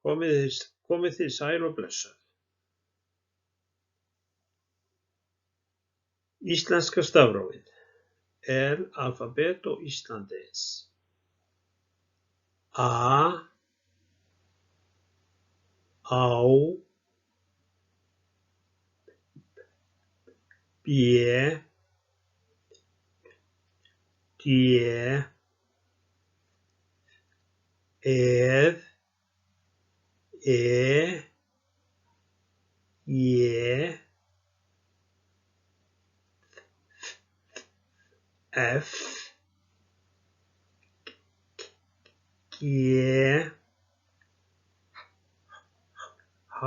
Komið þið sæl og blessuð. Íslenska stafrófið er alfabet og Íslandis. A, á, B, D, ef, e, je, f, g, h,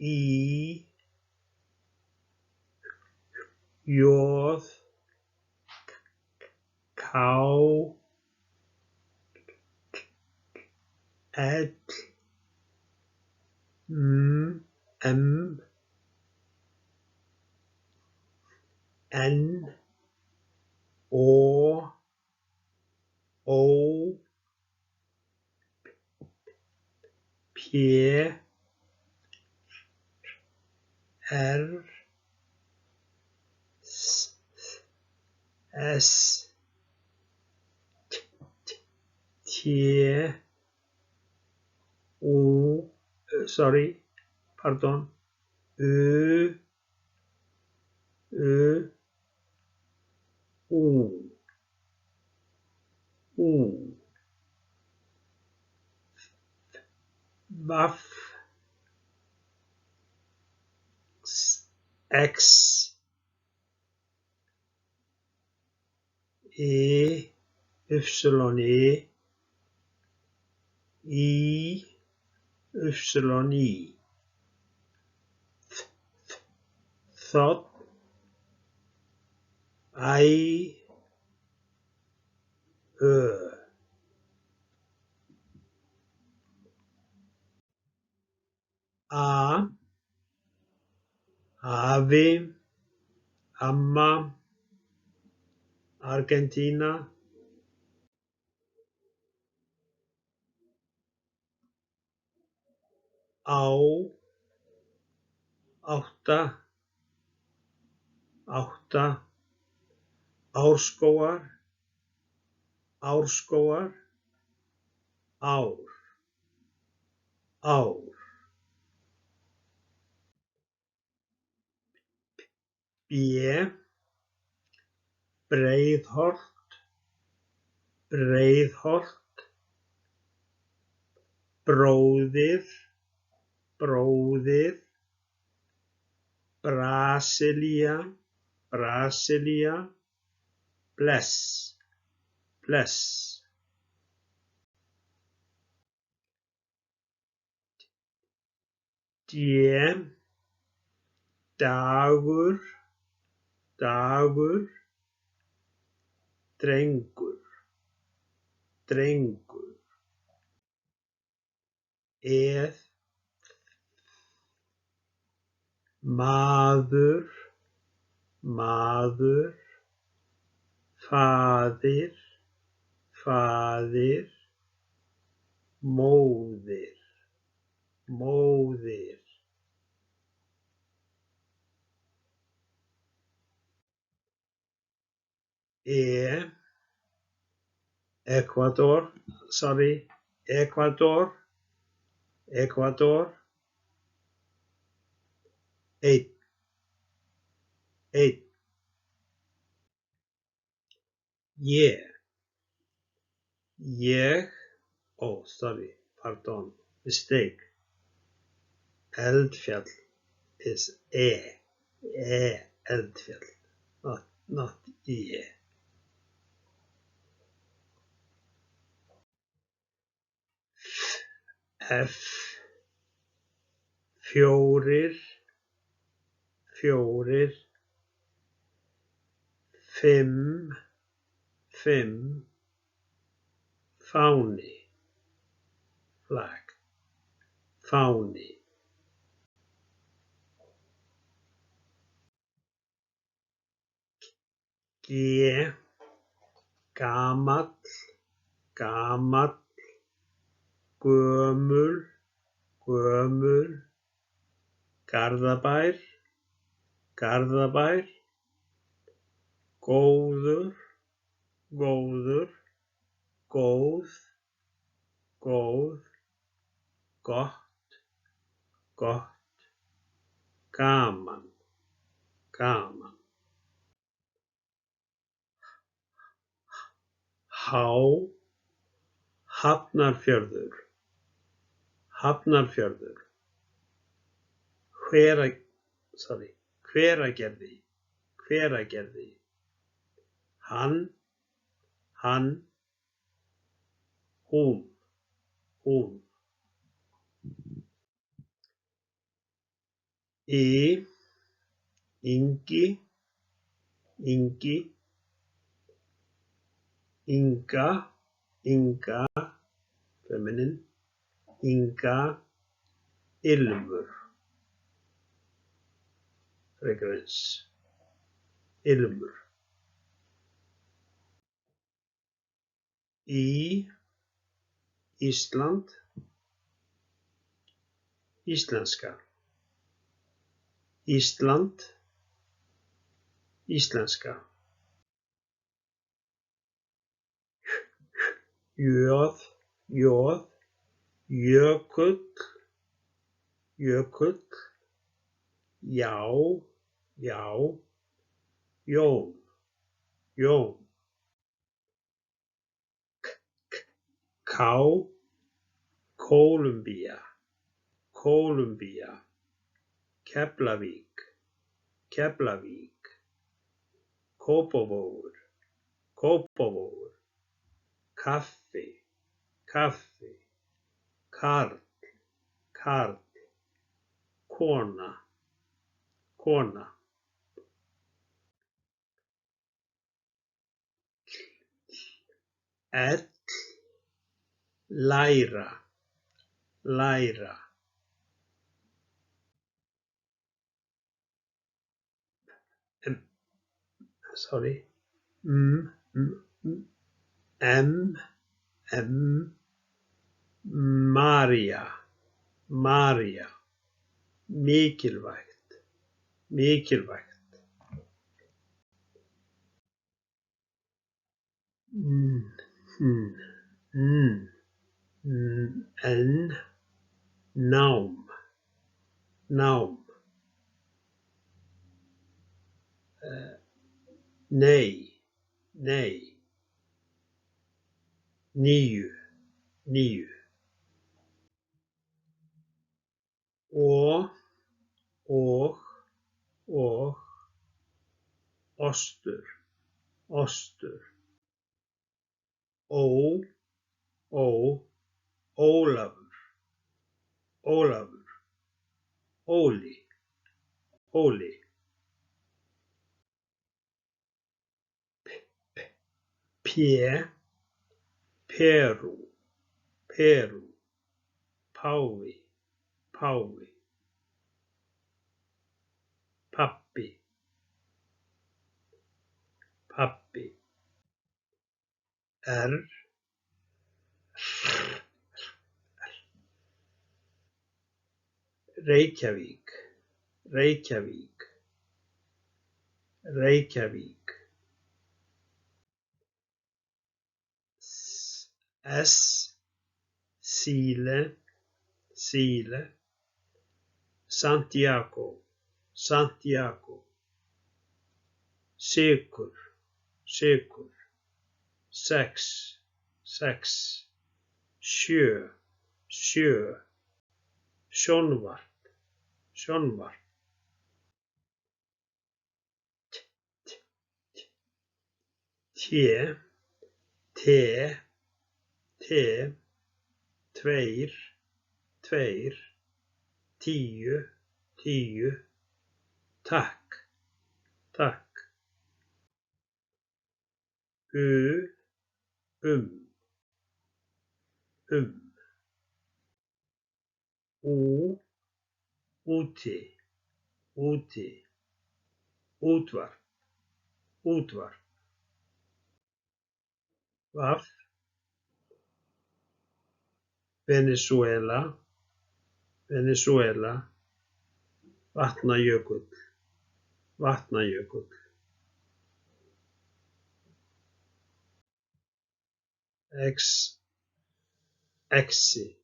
I, j, k, l, m, n, o, p, r, s, t, u, u, vaff, x, y, i, þ, æ, a, afi, amma, Argentína, á, átta, Árskógar, ár, b, Breiðholt, bróðir, Brasilía, bless, d, dagur, drengur, eð, maður, faðir, móðir, Ekvador, einn, ég, mistake, Eldfjall is Eldfjall, not E. F, fjórir, fimm, fáni, flag, G, gamall, gamall, gömul, gömul, Garðabær, Garðabær, góður, góður, góð, góð, gott, gott, gaman, gaman. Há, Hafnarfjörður, Hafnarfjörður. Hveragerði, Hveragerði. Hann, hún, hún. Ingi, Ingi, Inga, Inga, feminin, Inga, Ilmur, fragrance, Ilmur. Ísland, íslenska, Ísland, íslenska. Jökull, jökull, já, Jón. Kólumbía, Keflavík, Kópavogur, kaffi, karl, kona. Læra, María, mikilvægt, nám, nei, níu, og, ostur, Ólafur, Óli. Perú, páfi, pabbi, Reykjavík, Síle, Santiago, sykur, sex, sjö, sjónvarp, te, tveir, 10, takk, úti, útvarp, Vaff, Venesúela, Venesúela, Vatnajökull, Vatnajökull. Exi,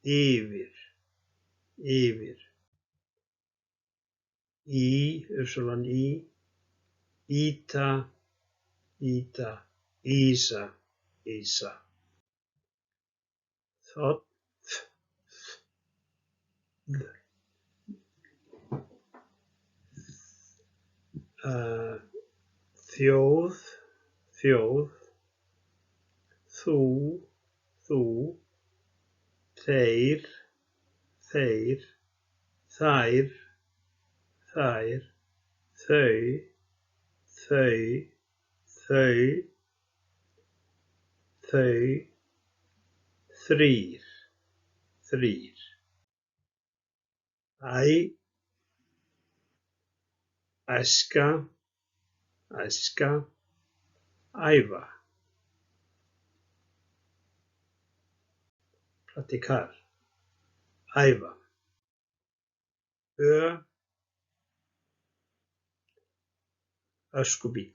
yfir, yfir. Íta, Ísa, Þ, þjóð, þú, þeir, þær, þau, þrír. Æ, æska, æfa. Platicar, æfa. Öskubíll,